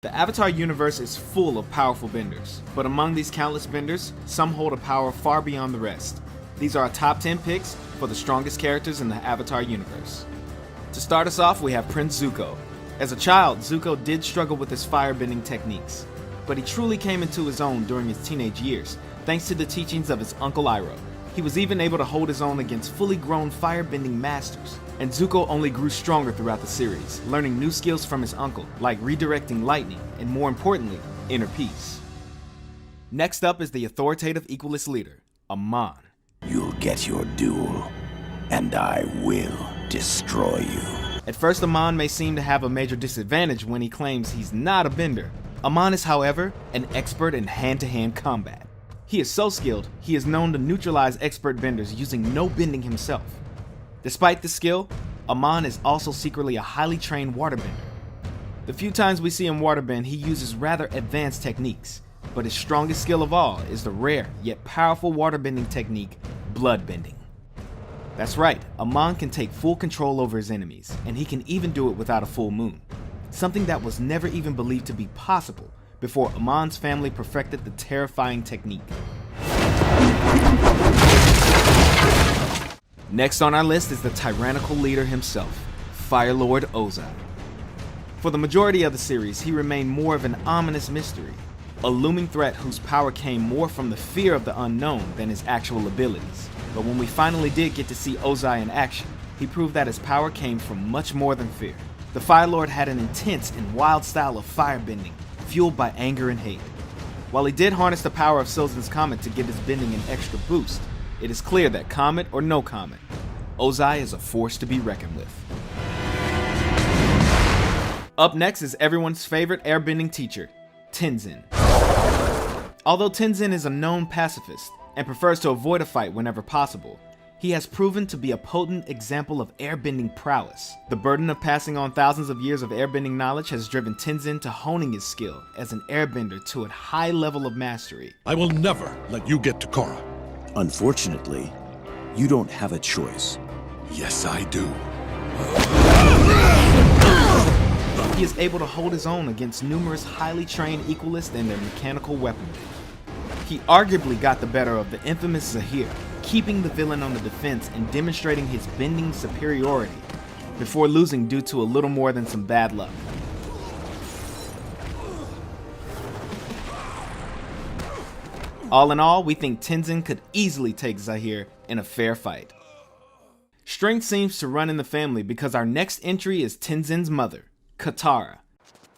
The Avatar universe is full of powerful benders, but among these countless benders, some hold a power far beyond the rest. These are our top 10 picks for the strongest characters in the Avatar universe. To start us off, we have Prince Zuko. As a child, Zuko did struggle with his firebending techniques, but he truly came into his own during his teenage years, thanks to the teachings of his uncle Iroh. He was even able to hold his own against fully grown firebending masters, and Zuko only grew stronger throughout the series, learning new skills from his uncle, like redirecting lightning, and more importantly, inner peace. Next up is the authoritative equalist leader, Amon. You'll get your duel, and I will destroy you. At first, Amon may seem to have a major disadvantage when he claims he's not a bender. Amon is, however, an expert in hand-to-hand combat. He is so skilled, he is known to neutralize expert benders using no bending himself. Despite this skill, Amon is also secretly a highly trained waterbender. The few times we see him waterbend, he uses rather advanced techniques, but his strongest skill of all is the rare yet powerful waterbending technique, bloodbending. That's right, Amon can take full control over his enemies, and he can even do it without a full moon, something that was never even believed to be possible before Amon's family perfected the terrifying technique. Next on our list is the tyrannical leader himself, Fire Lord Ozai. For the majority of the series, he remained more of an ominous mystery, a looming threat whose power came more from the fear of the unknown than his actual abilities. But when we finally did get to see Ozai in action, he proved that his power came from much more than fear. The Fire Lord had an intense and wild style of firebending, fueled by anger and hate. While he did harness the power of Sylvan's Comet to give his bending an extra boost, it is clear that comet or no comet, Ozai is a force to be reckoned with. Up next is everyone's favorite airbending teacher, Tenzin. Although Tenzin is a known pacifist and prefers to avoid a fight whenever possible, he has proven to be a potent example of airbending prowess. The burden of passing on thousands of years of airbending knowledge has driven Tenzin to honing his skill as an airbender to a high level of mastery. I will never let you get to Korra. Unfortunately, you don't have a choice. Yes, I do. He is able to hold his own against numerous highly trained equalists and their mechanical weaponry. He arguably got the better of the infamous Zahir, keeping the villain on the defense and demonstrating his bending superiority, before losing due to a little more than some bad luck. All in all, we think Tenzin could easily take Zahir in a fair fight. Strength seems to run in the family because our next entry is Tenzin's mother, Katara.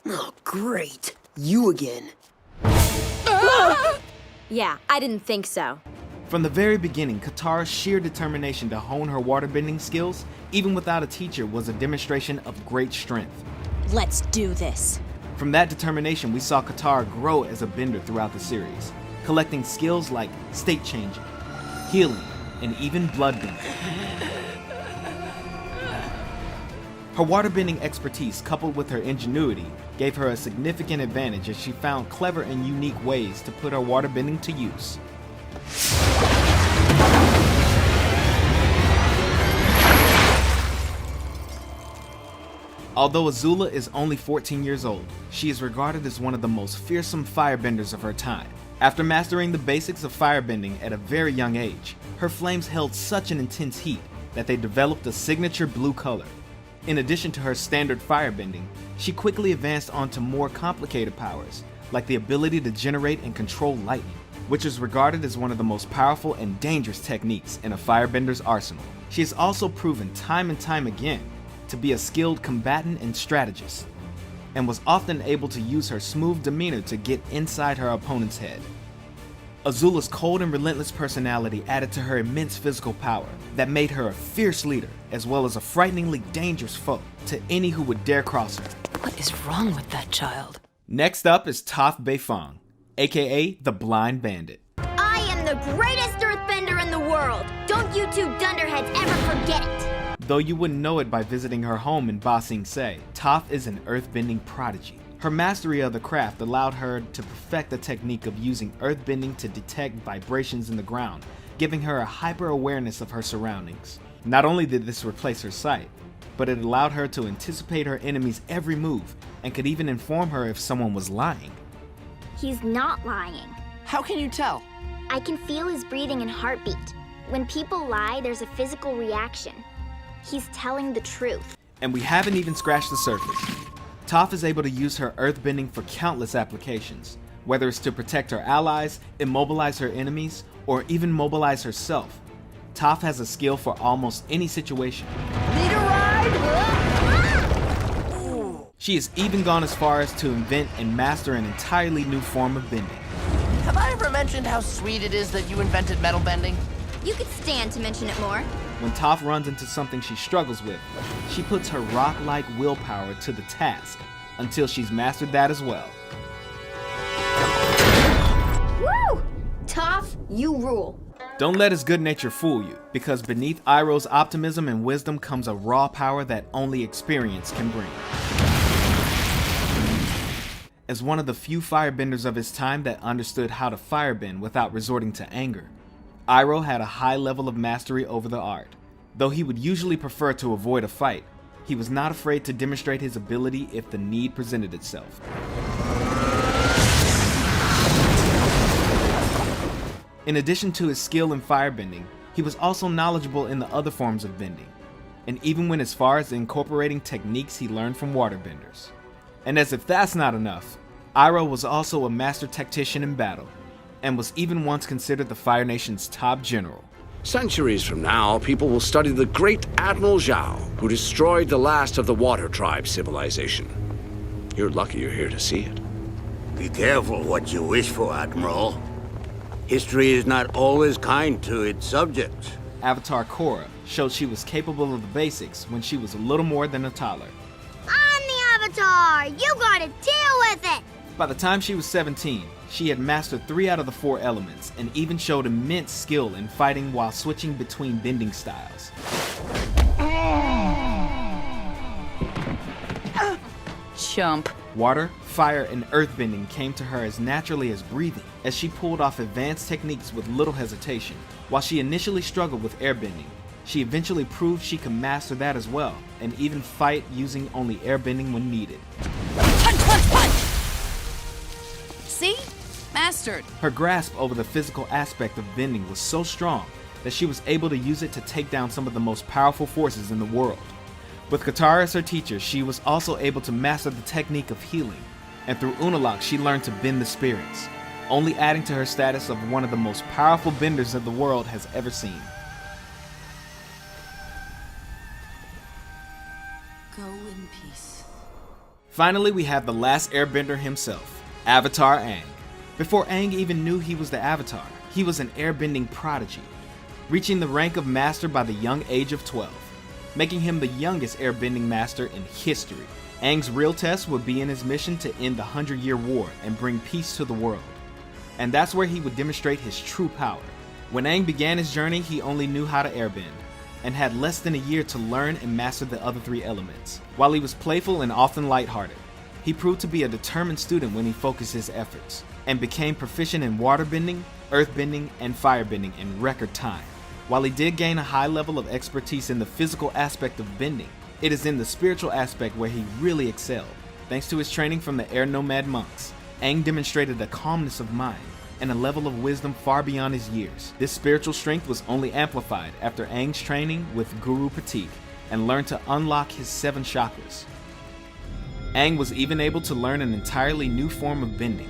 Oh, great. You again. Yeah, I didn't think so. From the very beginning, Katara's sheer determination to hone her waterbending skills, even without a teacher, was a demonstration of great strength. Let's do this. From that determination, we saw Katara grow as a bender throughout the series, collecting skills like state changing, healing, and even bloodbending. Her waterbending expertise, coupled with her ingenuity, gave her a significant advantage as she found clever and unique ways to put her waterbending to use. Although Azula is only 14 years old, she is regarded as one of the most fearsome firebenders of her time. After mastering the basics of firebending at a very young age, her flames held such an intense heat that they developed a signature blue color. In addition to her standard firebending, she quickly advanced onto more complicated powers, like the ability to generate and control lightning, which is regarded as one of the most powerful and dangerous techniques in a firebender's arsenal. She has also proven time and time again to be a skilled combatant and strategist, and was often able to use her smooth demeanor to get inside her opponent's head. Azula's cold and relentless personality added to her immense physical power that made her a fierce leader, as well as a frighteningly dangerous foe to any who would dare cross her. What is wrong with that child? Next up is Toph Beifong, aka the Blind Bandit. I am the greatest earthbender in the world! Don't you two dunderheads ever forget it! Though you wouldn't know it by visiting her home in Ba Sing Se, Toph is an earthbending prodigy. Her mastery of the craft allowed her to perfect the technique of using earthbending to detect vibrations in the ground, giving her a hyper-awareness of her surroundings. Not only did this replace her sight, but it allowed her to anticipate her enemy's every move and could even inform her if someone was lying. He's not lying. How can you tell? I can feel his breathing and heartbeat. When people lie, there's a physical reaction. He's telling the truth. And we haven't even scratched the surface. Toph is able to use her earthbending for countless applications, whether it's to protect her allies, immobilize her enemies, or even mobilize herself. Toph has a skill for almost any situation. Need a ride? She has even gone as far as to invent and master an entirely new form of bending. Have I ever mentioned how sweet it is that you invented metal bending? You could stand to mention it more. When Toph runs into something she struggles with, she puts her rock-like willpower to the task until she's mastered that as well. Woo! Toph, you rule. Don't let his good nature fool you, because beneath Iroh's optimism and wisdom comes a raw power that only experience can bring. As one of the few firebenders of his time that understood how to firebend without resorting to anger, Iroh had a high level of mastery over the art. Though he would usually prefer to avoid a fight, he was not afraid to demonstrate his ability if the need presented itself. In addition to his skill in firebending, he was also knowledgeable in the other forms of bending, and even went as far as incorporating techniques he learned from waterbenders. And as if that's not enough, Iroh was also a master tactician in battle, and was even once considered the Fire Nation's top general. Centuries from now, people will study the great Admiral Zhao, who destroyed the last of the Water Tribe civilization. You're lucky you're here to see it. Be careful what you wish for, Admiral. History is not always kind to its subjects. Avatar Korra showed she was capable of the basics when she was a little more than a toddler. I'm the Avatar! You gotta deal with it! By the time she was 17, she had mastered 3 out of the 4 elements and even showed immense skill in fighting while switching between bending styles. Chump. Water, fire, and earthbending came to her as naturally as breathing, as she pulled off advanced techniques with little hesitation. While she initially struggled with airbending, she eventually proved she could master that as well, and even fight using only airbending when needed. Punch, punch, punch! See? Mastered. Her grasp over the physical aspect of bending was so strong that she was able to use it to take down some of the most powerful forces in the world. With Katara as her teacher, she was also able to master the technique of healing, and through Unalaq she learned to bend the spirits, only adding to her status of one of the most powerful benders that the world has ever seen. Go in peace. Finally, we have the last airbender himself, Avatar Aang. Before Aang even knew he was the Avatar, he was an airbending prodigy, reaching the rank of master by the young age of 12, making him the youngest airbending master in history. Aang's real test would be in his mission to end the 100-Year War and bring peace to the world. And that's where he would demonstrate his true power. When Aang began his journey, he only knew how to airbend, and had less than a year to learn and master the other 3 elements. While he was playful and often lighthearted, he proved to be a determined student when he focused his efforts, and became proficient in waterbending, earthbending, and firebending in record time. While he did gain a high level of expertise in the physical aspect of bending, it is in the spiritual aspect where he really excelled. Thanks to his training from the air nomad monks, Aang demonstrated a calmness of mind and a level of wisdom far beyond his years. This spiritual strength was only amplified after Aang's training with Guru Pratik and learned to unlock his 7 chakras. Aang was even able to learn an entirely new form of bending,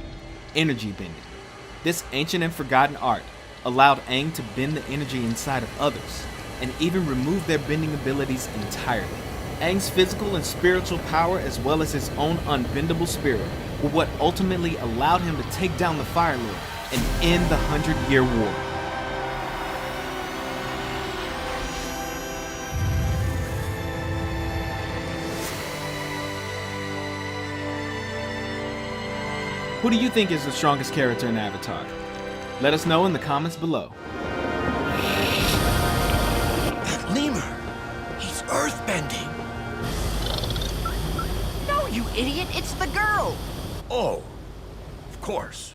energy bending. This ancient and forgotten art allowed Aang to bend the energy inside of others, and even remove their bending abilities entirely. Aang's physical and spiritual power, as well as his own unbendable spirit, were what ultimately allowed him to take down the Fire Lord and end the 100-Year War. Who do you think is the strongest character in Avatar? Let us know in the comments below. That lemur! He's earthbending! No, you idiot, it's the girl! Oh, of course.